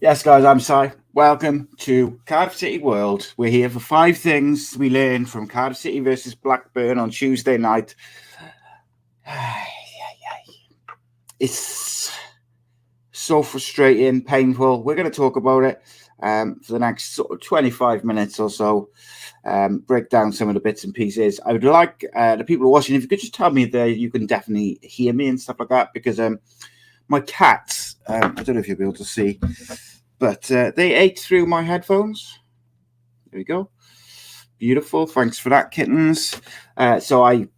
Yes, guys, I'm Si. Welcome to Cardiff City World. We're here for 5 things we learned from Cardiff City versus Blackburn on Tuesday night. It's so frustrating, painful. We're going to talk about it for the next sort of 25 minutes or so. Break down some of the bits and pieces. I would like the people watching, if you could just tell me that you can definitely hear me and stuff like that, because my cats, I don't know if you'll be able to see, but they ate through my headphones. There we go. Beautiful. Thanks for that, kittens. So I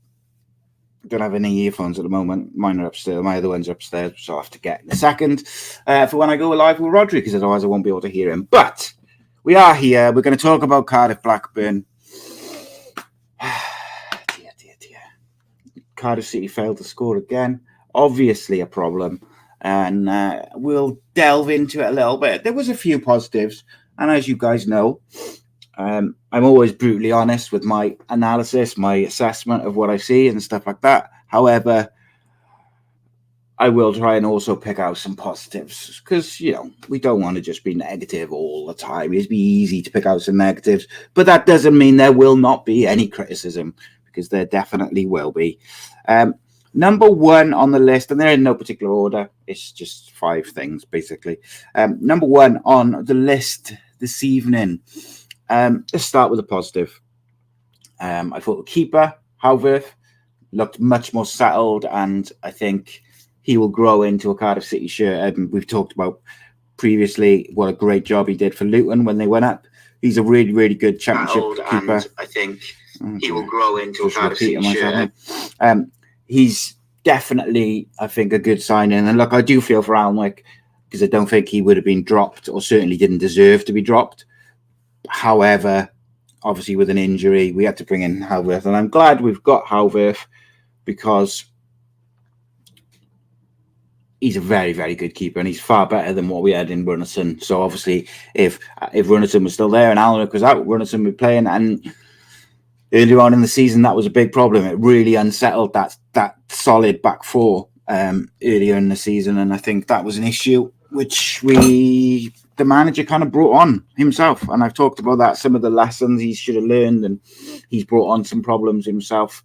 don't have any earphones at the moment. Mine are upstairs. My other ones are upstairs, so I'll have to get in a second for when I go live with Rodri, because otherwise I won't be able to hear him. But we are here. We're going to talk about Cardiff Blackburn. dear. Cardiff City failed to score again. Obviously a problem. And we'll delve into it a little bit. There was a few positives. And as you guys know, I'm always brutally honest with my analysis, my assessment of what I see and stuff like that. However, I will try and also pick out some positives because, we don't want to just be negative all the time. It'd be easy to pick out some negatives, but that doesn't mean there will not be any criticism, because there definitely will be. Number one on the list, and they're in no particular order, it's just 5 things, basically. Number one on the list this evening, let's start with a positive. I thought the keeper, Howverth, looked much more settled, and I think he will grow into a Cardiff City shirt. We've talked about previously what a great job he did for Luton when they went up. He's a really, really good championship keeper. And I think he will grow into a Cardiff City shirt. He's definitely, I think, a good signing. And look, I do feel for Alnwick, because I don't think he would have been dropped, or certainly didn't deserve to be dropped. However, obviously with an injury, we had to bring in Howverth. And I'm glad we've got Howverth, because he's a very, very good keeper, and he's far better than what we had in Runnison. So obviously, if Runnison was still there and Alnwick was out, Runnison would be playing. And earlier on in the season, that was a big problem. It really unsettled that solid back four earlier in the season, and I think that was an issue which the manager kind of brought on himself. And I've talked about that, some of the lessons he should have learned, and he's brought on some problems himself.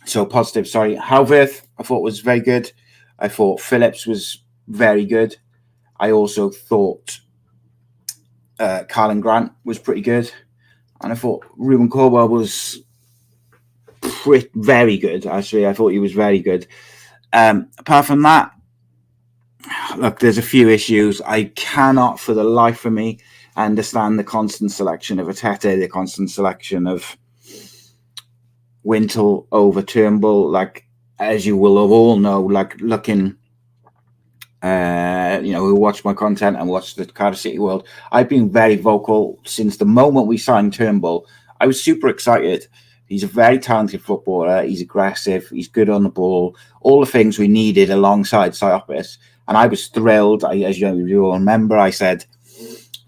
So positive, sorry. Howverth, I thought was very good. I thought Phillips was very good. I also thought Carlin Grant was pretty good. And I thought Ruben Colwill was very good, actually. I thought he was very good. Apart from that, look, there's a few issues. I cannot, for the life of me, understand the constant selection of Atete, the constant selection of Wintle over Turnbull. Like, as you will all know, like looking, who watch my content and watch the Cardiff City World, I've been very vocal since the moment we signed Turnbull. I was super excited. He's a very talented footballer. He's aggressive. He's good on the ball. All the things we needed alongside Siopis. And I was thrilled. As you all remember, I said,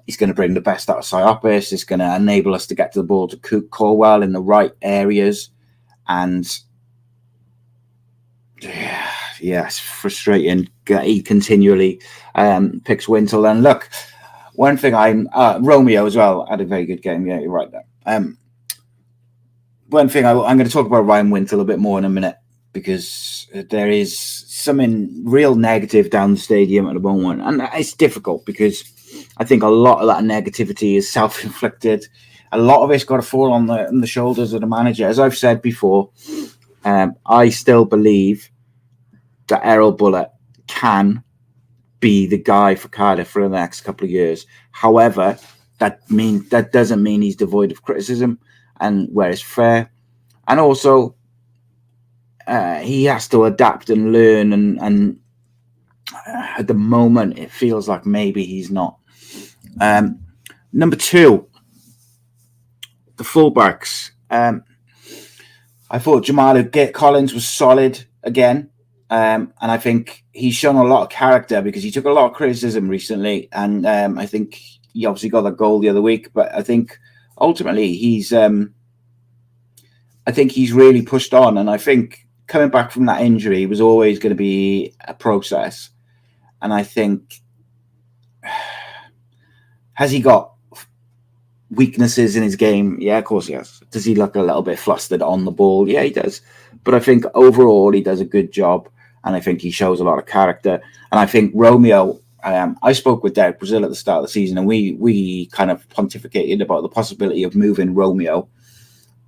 he's going to bring the best out of Siopis. It's going to enable us to get to the ball to Colwill in the right areas. And it's frustrating. He continually picks Wintle. And look, one thing Romeo as well had a very good game. Yeah, you're right there. One thing I'm going to talk about Ryan Wintle a bit more in a minute, because there is something real negative down the stadium at the moment. And it's difficult, because I think a lot of that negativity is self-inflicted. A lot of it's got to fall on the shoulders of the manager. As I've said before, I still believe that Errol Bullitt can be the guy for Cardiff for the next couple of years. However, that doesn't mean he's devoid of criticism, and where it's fair. And also, he has to adapt and learn, and at the moment, it feels like maybe he's not. Number 2, the fullbacks. I thought Jamal Collins was solid again. And I think he's shown a lot of character, because he took a lot of criticism recently. And I think he obviously got that goal the other week. But I think ultimately he's really pushed on. And I think coming back from that injury was always going to be a process. And I think Has he got weaknesses in his game? Yeah, of course he has. Does he look a little bit flustered on the ball? Yeah, he does. But I think overall he does a good job, and I think he shows a lot of character. And I think Romeo, I spoke with Derek Brazil at the start of the season, and we kind of pontificated about the possibility of moving Romeo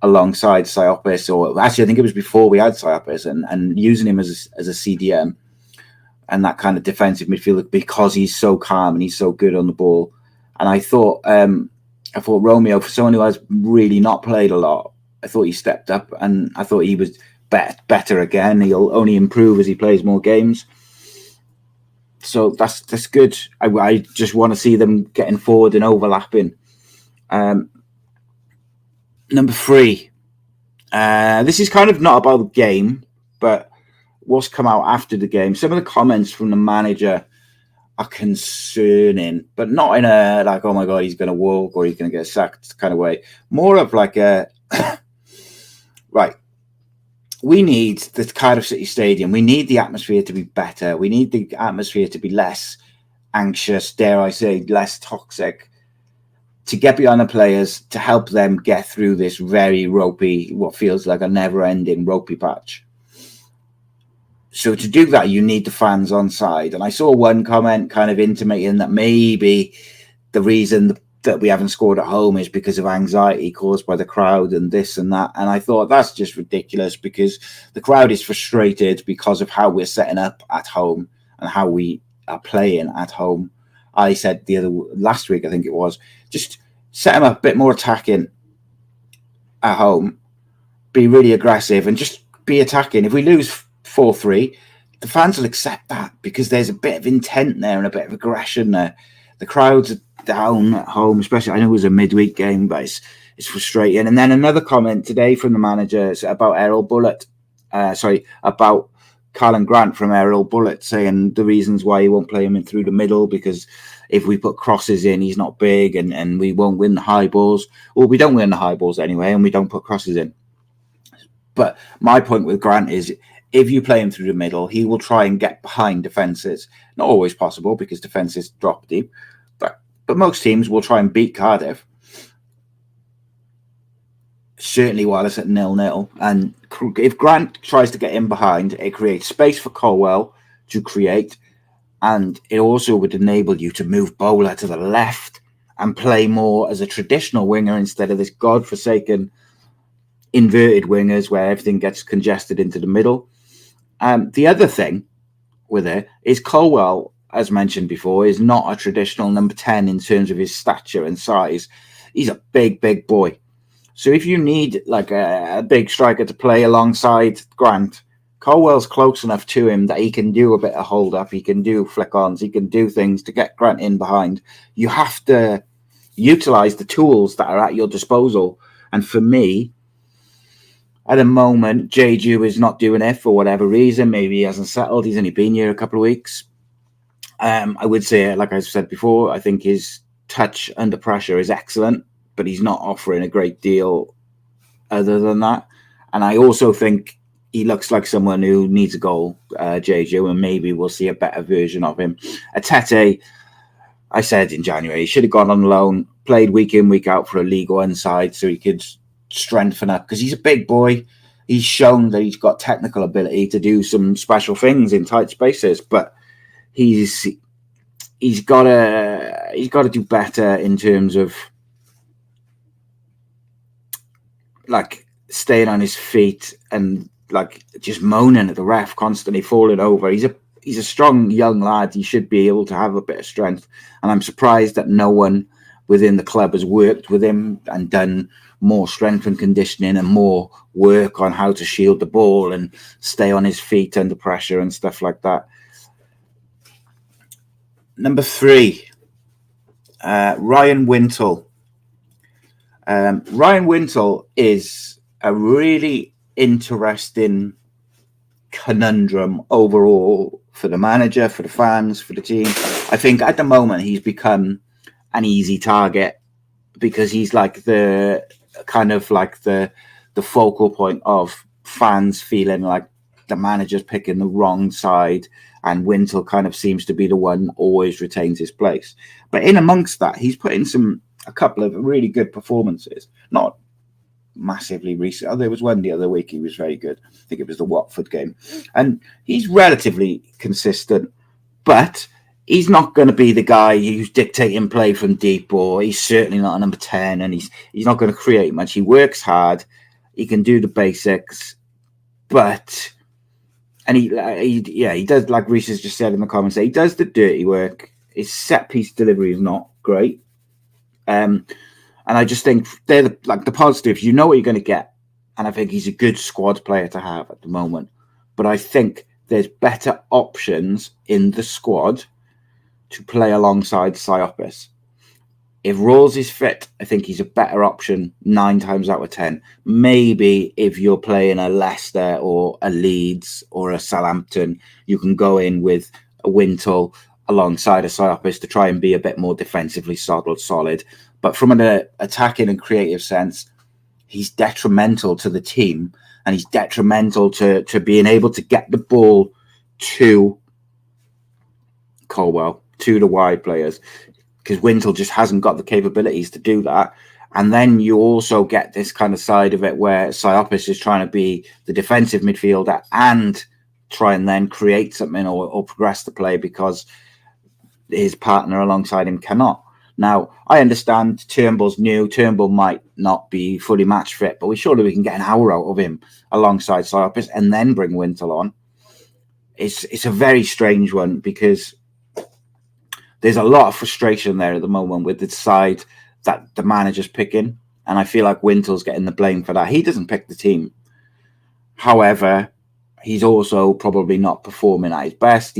alongside Siopis, or actually I think it was before we had Siopis, and using him as a CDM and that kind of defensive midfielder, because he's so calm and he's so good on the ball. And I thought Romeo, for someone who has really not played a lot, I thought he stepped up, and I thought he was better again. He'll only improve as he plays more games. So that's good. I just want to see them getting forward and overlapping. Number 3. This is kind of not about the game, but what's come out after the game. Some of the comments from the manager are concerning, but not in a like, oh my God, he's going to walk or he's going to get sacked kind of way. More of like a, right, we need the Cardiff City Stadium. We need the atmosphere to be better. We need the atmosphere to be less anxious, dare I say, less toxic, to get behind the players, to help them get through this very ropey, what feels like a never-ending ropey patch. So to do that, you need the fans on side. And I saw one comment kind of intimating that maybe the reason that we haven't scored at home is because of anxiety caused by the crowd and this and that. And I thought that's just ridiculous, because the crowd is frustrated because of how we're setting up at home and how we are playing at home. I said last week, I think it was, just set them up a bit more attacking at home, be really aggressive and just be attacking. If we lose 4-3, the fans will accept that, because there's a bit of intent there and a bit of aggression there. The crowds are down at home, especially, I know it was a midweek game, but it's frustrating. And then another comment today from the manager about about Carlin Grant from Errol Bullitt, saying the reasons why he won't play him in through the middle, because if we put crosses in, he's not big and we won't win the high balls. Well, we don't win the high balls anyway, and we don't put crosses in. But my point with Grant is, if you play him through the middle, he will try and get behind defences. Not always possible, because defences drop deep, but most teams will try and beat Cardiff. Certainly while it's at 0-0. And if Grant tries to get in behind, it creates space for Colwill to create, and it also would enable you to move Bowler to the left and play more as a traditional winger instead of this godforsaken inverted wingers where everything gets congested into the middle. The other thing with it is Colwill, as mentioned before, is not a traditional number 10 in terms of his stature and size. He's a big, big boy. So if you need like a big striker to play alongside Grant, Colwell's close enough to him that he can do a bit of hold up, he can do flick-ons, he can do things to get Grant in behind. You have to utilise the tools that are at your disposal. And for me, at the moment, Jeju is not doing it for whatever reason. Maybe he hasn't settled. He's only been here a couple of weeks. I would say, like I said before, I think his touch under pressure is excellent, but he's not offering a great deal other than that. And I also think he looks like someone who needs a goal, Jeju, and maybe we'll see a better version of him. Atete, I said in January, he should have gone on loan, played week in, week out for a League One side so he could strengthen up, because he's a big boy. He's shown that he's got technical ability to do some special things in tight spaces, but he's got to do better in terms of like staying on his feet and like just moaning at the ref, constantly falling over. He's a strong young lad. He should be able to have a bit of strength, and I'm surprised that no one within the club has worked with him and done more strength and conditioning and more work on how to shield the ball and stay on his feet under pressure and stuff like that. Number 3, Ryan Wintle. Ryan Wintle is a really interesting conundrum overall for the manager, for the fans, for the team. I think at the moment he's become an easy target because he's like the kind of like the focal point of fans feeling like the manager's picking the wrong side and Wintle kind of seems to be the one always retains his place. But in amongst that, he's put in a couple of really good performances. Not massively recent. There was one the other week he was very good. I think it was the Watford game. And he's relatively consistent, but he's not going to be the guy who's dictating play from deep, or he's certainly not a number 10, and he's not going to create much. He works hard. He can do the basics, but... And he does, like Reece has just said in the comments, he does the dirty work. His set-piece delivery is not great. And I just think they're the positives. You know what you're going to get. And I think he's a good squad player to have at the moment. But I think there's better options in the squad to play alongside Siopis. If Rawls is fit, I think he's a better option 9 times out of 10. Maybe if you're playing a Leicester or a Leeds or a Southampton, you can go in with a Wintle alongside a Siopis to try and be a bit more defensively solid. But from an attacking and creative sense, he's detrimental to the team, and he's detrimental to being able to get the ball to Colwill, to the wide players, because Wintle just hasn't got the capabilities to do that. And then you also get this kind of side of it where Siopis is trying to be the defensive midfielder and try and then create something or progress the play because his partner alongside him cannot. Now, I understand Turnbull's new. Turnbull might not be fully match fit, but surely we can get an hour out of him alongside Siopis and then bring Wintle on. It's a very strange one because there's a lot of frustration there at the moment with the side that the manager's picking. And I feel like Wintle's getting the blame for that. He doesn't pick the team. However, he's also probably not performing at his best.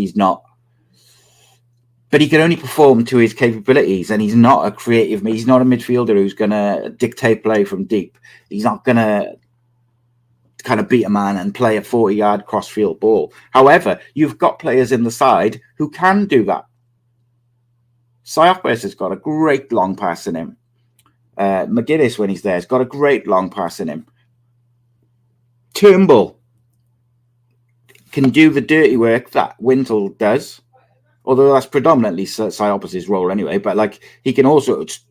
But he can only perform to his capabilities, and he's not a creative. He's not a midfielder who's going to dictate play from deep. He's not going to kind of beat a man and play a 40-yard cross-field ball. However, you've got players in the side who can do that. Siopis has got a great long pass in him. McGuinness, when he's there, has got a great long pass in him. Turnbull can do the dirty work that Wintle does. Although that's predominantly Siopis' role anyway, but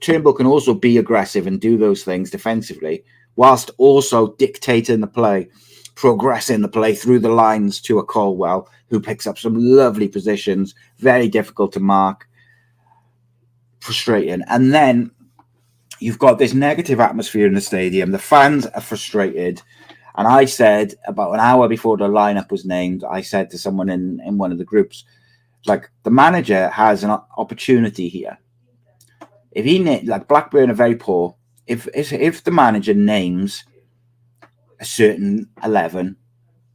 Turnbull can also be aggressive and do those things defensively, whilst also dictating the play, progressing the play through the lines to a Colwill, who picks up some lovely positions, very difficult to mark, frustrating. And then you've got this negative atmosphere in the stadium. The fans are frustrated. And I said about an hour before the lineup was named, I said to someone in one of the groups, the manager has an opportunity here. If Blackburn are very poor, if the manager names a certain 11,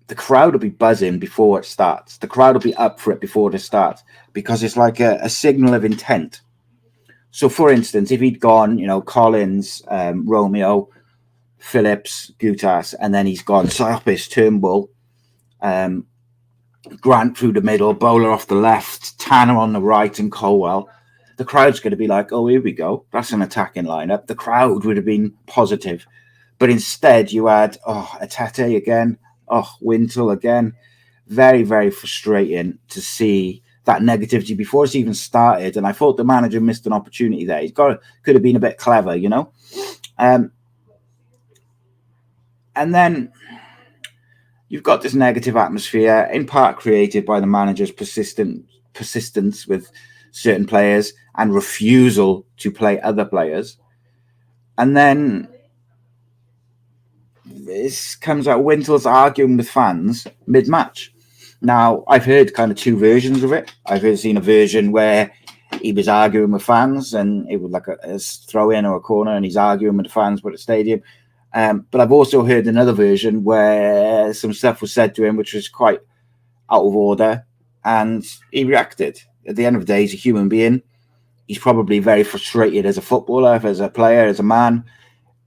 the crowd will be buzzing before it starts. The crowd will be up for it before it starts because it's like a signal of intent. So, for instance, if he'd gone, Collins, Romeo, Phillips, Gutas, and then he's gone Siopis, Turnbull, Grant through the middle, Bowler off the left, Tanner on the right, and Colwill, the crowd's going to be like, oh, here we go. That's an attacking lineup. The crowd would have been positive. But instead, you had, Atete again, Wintle again. Very, very frustrating to see that negativity before it's even started. And I thought the manager missed an opportunity there. Could have been a bit clever, And then you've got this negative atmosphere, in part created by the manager's persistence with certain players and refusal to play other players. And then this comes out, Wintle's arguing with fans mid-match. Now, I've heard kind of two versions of it. I've seen a version where he was arguing with fans and it was like a throw-in or a corner and he's arguing with the fans at the stadium. But I've also heard another version where some stuff was said to him which was quite out of order and he reacted. At the end of the day, he's a human being. He's probably very frustrated as a footballer, as a player, as a man.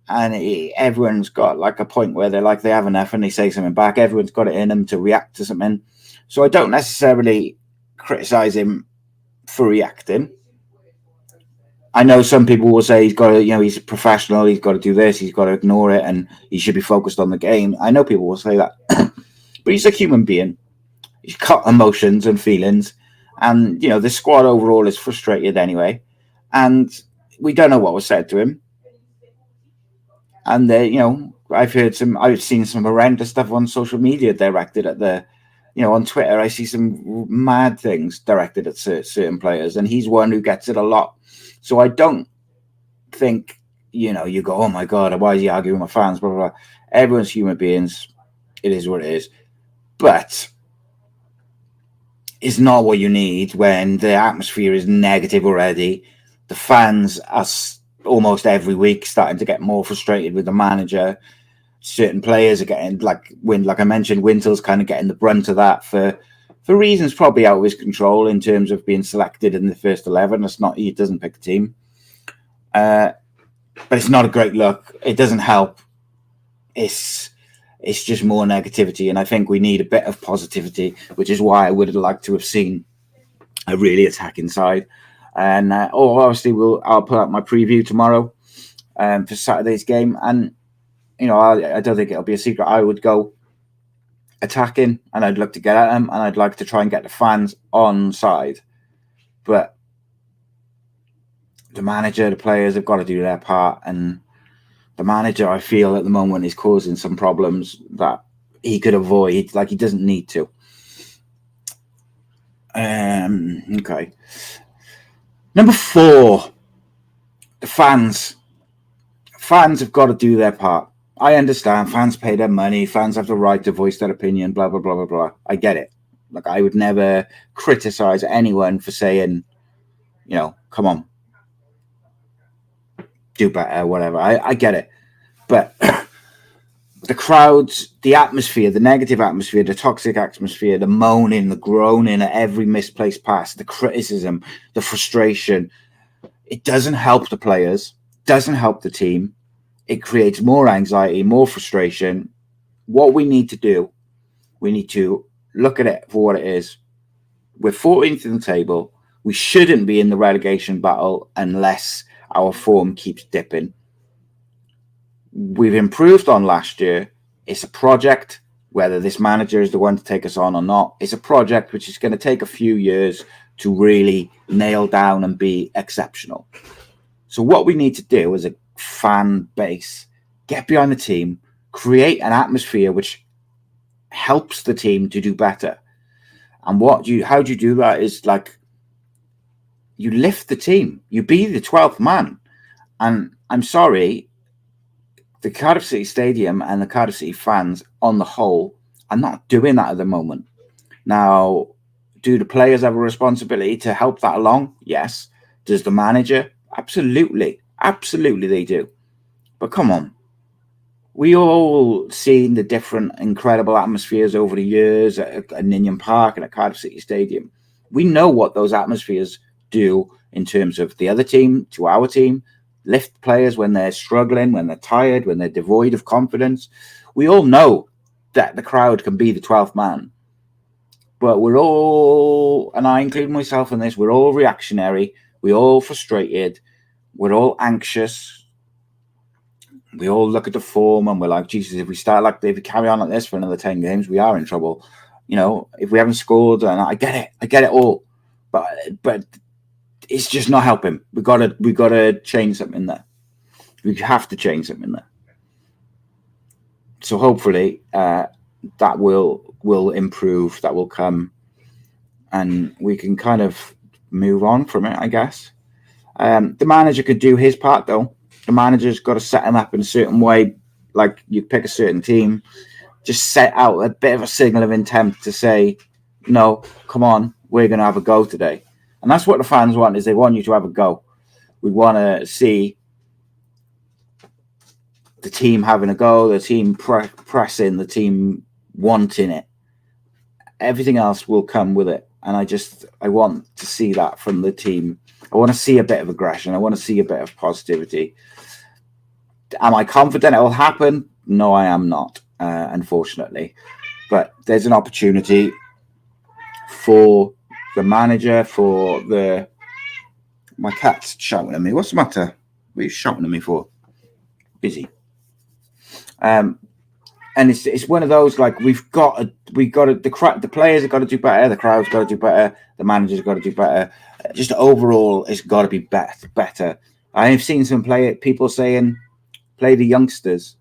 And everyone's got like a point where they have enough and they say something back. Everyone's got it in them to react to something. So I don't necessarily criticise him for reacting. I know some people will say he's got to, he's a professional, he's got to do this, he's got to ignore it, and he should be focused on the game. I know people will say that. But he's a human being. He's got emotions and feelings, and the squad overall is frustrated anyway, and we don't know what was said to him. And I've seen some horrendous stuff on social media directed at on Twitter. I see some mad things directed at certain players, and he's one who gets it a lot. So I don't think you go, oh my God, why is he arguing with fans? Blah, blah, blah. Everyone's human beings. It is what it is. But it's not what you need when the atmosphere is negative already. The fans are almost every week starting to get more frustrated with the manager. Certain players are getting, like I mentioned, Winsel's kind of getting the brunt of that for reasons probably out of his control in terms of being selected in the first 11. He doesn't pick a team. But it's not a great look. It doesn't help. It's just more negativity, and I think we need a bit of positivity, which is why I would have liked to have seen a really attacking side. And obviously I'll put out my preview tomorrow for Saturday's game, and I don't think it'll be a secret. I would go attacking, and I'd look to get at them, and I'd like to try and get the fans on side. But the manager, the players have got to do their part, and the manager, I feel at the moment, is causing some problems that he could avoid. Like, he doesn't need to. Okay. Number 4, the fans. Fans have got to do their part. I understand. Fans pay their money. Fans have the right to voice their opinion, blah, blah, blah, blah, blah. I get it. Like, I would never criticize anyone for saying, come on, do better, whatever. I get it. But the crowds, the atmosphere, the negative atmosphere, the toxic atmosphere, the moaning, the groaning at every misplaced pass, the criticism, the frustration, it doesn't help the players, doesn't help the team. It creates more anxiety, more frustration. What we need to do, we need to look at it for what it is. We're 14th in the table. We shouldn't be in the relegation battle unless our form keeps dipping. We've improved on last year. It's a project, whether this manager is the one to take us on or not. It's a project which is going to take a few years to really nail down and be exceptional. So what we need to do as a fan base, get behind the team, create an atmosphere which helps the team to do better. And how do you do that is, like, you lift the team. You be the 12th man. And I'm sorry, the Cardiff City Stadium and the Cardiff City fans on the whole are not doing that at the moment. Now, do the players have a responsibility to help that along? Yes. Does the manager? Absolutely. Absolutely they do. But come on. We all seen the different incredible atmospheres over the years at Ninian Park and at Cardiff City Stadium. We know what those atmospheres do in terms of the other team to our team. Lift players when they're struggling, when they're tired, when they're devoid of confidence. We all know that the crowd can be the 12th man. But we're all, and I include myself in this, we're all reactionary. We're all frustrated. We're all anxious. We all look at the form and we're like, Jesus, if we carry on like this for another 10 games, we are in trouble. If we haven't scored, and I get it all. But it's just not helping. We gotta change something there. We have to change something there. So hopefully that will improve. That will come, and we can kind of move on from it, I guess. The manager could do his part, though. The manager's got to set them up in a certain way. Like, you pick a certain team, just set out a bit of a signal of intent to say, no, come on, we're going to have a go today. And that's what the fans want, is they want you to have a go. We want to see the team having a go, the team pressing, the team wanting it. Everything else will come with it. And I want to see that from the team. I want to see a bit of aggression. I want to see a bit of positivity. Am I confident it will happen? No, I am not, unfortunately. But there's an opportunity for the manager, my cat's shouting at me. What's the matter? What are you shouting at me for? Busy. And it's one of those, like, the players have got to do better, the crowd's got to do better, the manager's got to do better. Just overall, it's got to be better. I've seen some people saying, play the youngsters.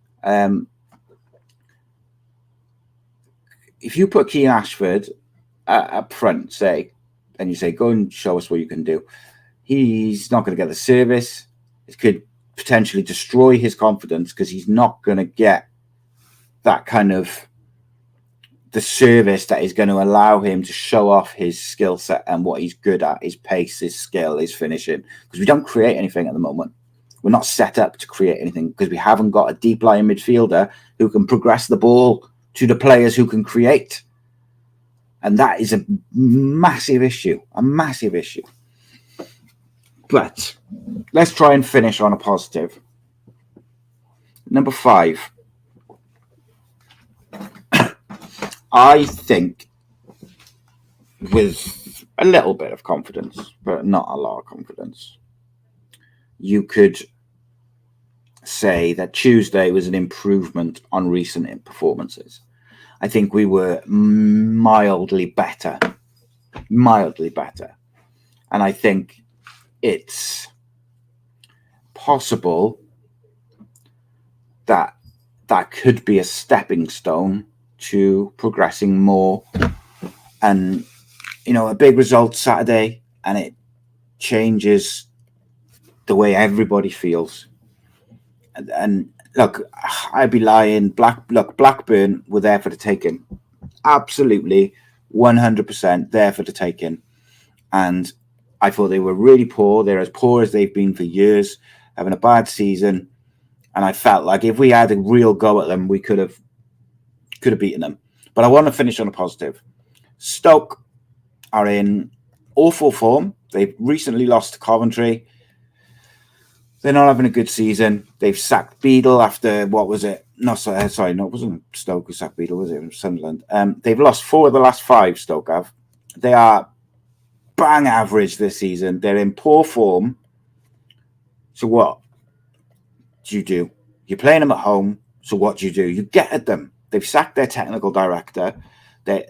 If you put Keane Ashford up front, say, and you say, go and show us what you can do, he's not going to get the service. It could potentially destroy his confidence because he's not going to get that kind of the service that is going to allow him to show off his skill set and what he's good at, his pace, his skill, his finishing. Because we don't create anything at the moment. We're not set up to create anything because we haven't got a deep lying midfielder who can progress the ball to the players who can create. And that is a massive issue, But let's try and finish on a positive. Number 5. I think with a little bit of confidence, but not a lot of confidence, you could say that Tuesday was an improvement on recent performances. I think we were mildly better. And I think it's possible that that could be a stepping stone to progressing more. And, a big result Saturday, and it changes the way everybody feels. And look, I'd be lying. Blackburn were there for the taking. Absolutely, 100% there for the taking. And I thought they were really poor. They're as poor as they've been for years, having a bad season. And I felt like if we had a real go at them, we could have beaten them. But I want to finish on a positive. Stoke are in awful form. They've recently lost to Coventry. They're not having a good season. They've sacked Beadle after, what was it? No, sorry, no, it wasn't Stoke who sacked Beadle, was it? It was Sunderland. They've lost 4 of the last 5, Stoke have. They are bang average this season. They're in poor form. So what do you do? You're playing them at home. So what do? You get at them. They've sacked their technical director. They're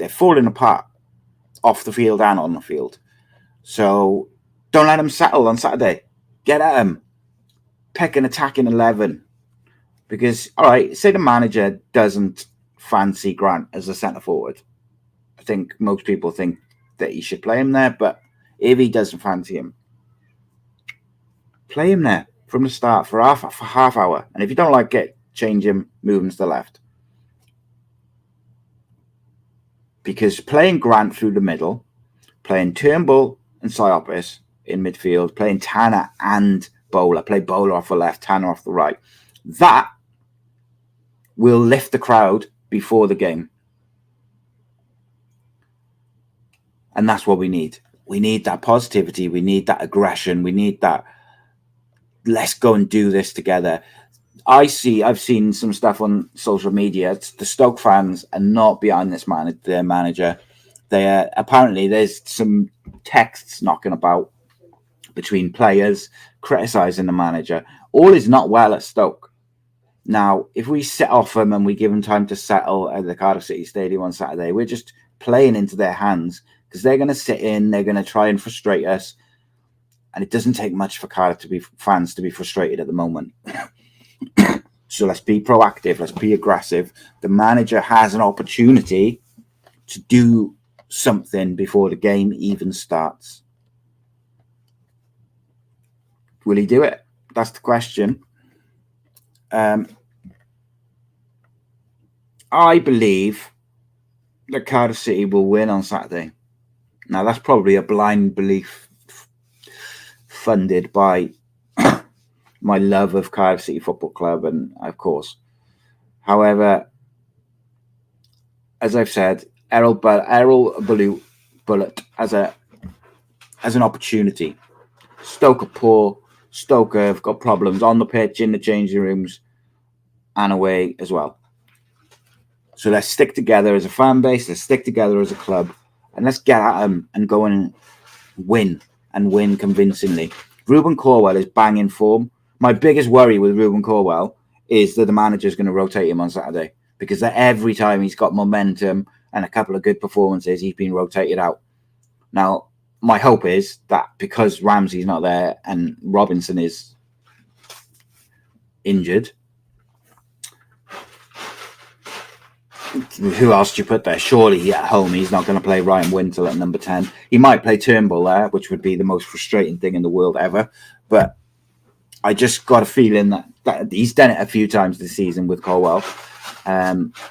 falling apart off the field and on the field. So don't let them settle on Saturday. Get at them. Pick an attacking 11. Because, all right, say the manager doesn't fancy Grant as a centre forward. I think most people think that he should play him there. But if he doesn't fancy him, play him there from the start for half hour. And if you don't like it, change him, move him to the left. Because playing Grant through the middle, playing Turnbull and Siopis in midfield, playing Tanner and Bowler, play Bowler off the left, Tanner off the right, that will lift the crowd before the game. And that's what we need. We need that positivity. We need that aggression. We need that, let's go and do this together. I've seen some stuff on social media. The Stoke fans are not behind their manager. Apparently there's some texts knocking about between players criticising the manager. All is not well at Stoke. Now, if we set off them and we give them time to settle at the Cardiff City Stadium on Saturday, we're just playing into their hands because they're going to sit in, they're going to try and frustrate us. And it doesn't take much for Cardiff fans to be frustrated at the moment. So let's be proactive. Let's be aggressive. The manager has an opportunity to do something before the game even starts. Will he do it? That's the question. I believe that Cardiff City will win on Saturday. Now, that's probably a blind belief funded by my love of Cardiff City Football Club, and of course. However, as I've said, Errol Bullet as an opportunity. Stoke are poor. Stoke have got problems on the pitch, in the changing rooms, and away as well. So let's stick together as a fan base. Let's stick together as a club, and let's get at them and go and win convincingly. Ruben Corwell is banging form. My biggest worry with Ruben Corwell is that the manager is going to rotate him on Saturday. because every time he's got momentum and a couple of good performances, he's been rotated out. Now, my hope is that because Ramsey's not there and Robinson is injured, who else do you put there? Surely at home he's not going to play Ryan Wintle at number 10. He might play Turnbull there, which would be the most frustrating thing in the world ever. But I just got a feeling that he's done it a few times this season with Colwill.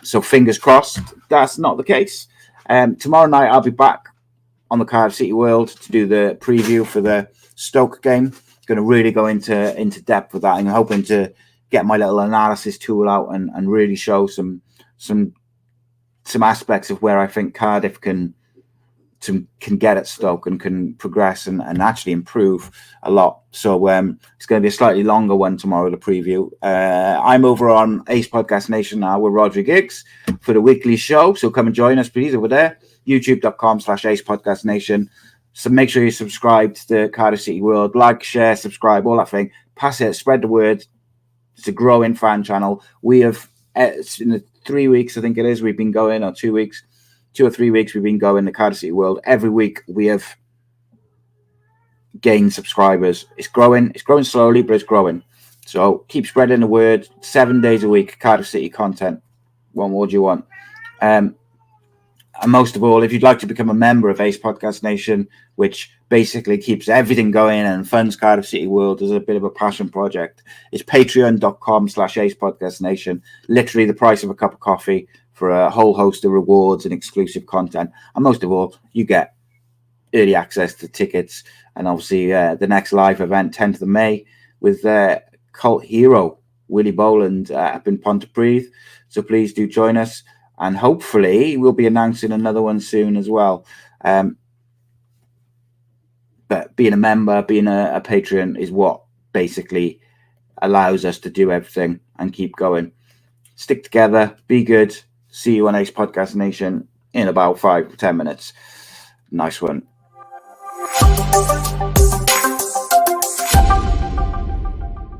So fingers crossed that's not the case. Tomorrow night I'll be back on the Cardiff City World to do the preview for the Stoke game. Going to really go into depth with that. I'm hoping to get my little analysis tool out and really show some aspects of where I think Cardiff can get at Stoke and can progress and actually improve a lot. So it's going to be a slightly longer one tomorrow, the preview. I'm over on Ace Podcast Nation now with Rodri Giggs for the weekly show. So come and join us, please, over there. YouTube.com/Ace Podcast Nation. So make sure you subscribe to the Cardiff City World. Like, share, subscribe, all that thing. Pass it, spread the word. It's a growing fan channel. We have, in the 3 weeks, I think it is, we've been going, or 2 weeks, 2 or 3 weeks, we've been going the Cardiff City World. Every week we have gained subscribers. It's growing slowly, but it's growing. So keep spreading the word. 7 days a week, Cardiff City content. What more do you want? And most of all, if you'd like to become a member of Ace Podcast Nation, which basically keeps everything going and funds Cardiff City World as a bit of a passion project, it's patreon.com/Ace Podcast Nation. Literally the price of a cup of coffee for a whole host of rewards and exclusive content. And most of all, you get early access to tickets and obviously the next live event, 10th of May, with cult hero Willie Boland up in Pontypridd. So please do join us. And hopefully we'll be announcing another one soon as well. But being a member, being a patron is what basically allows us to do everything and keep going. Stick together, be good. See you on Ace Podcast Nation in about 5 to 10 minutes. Nice one.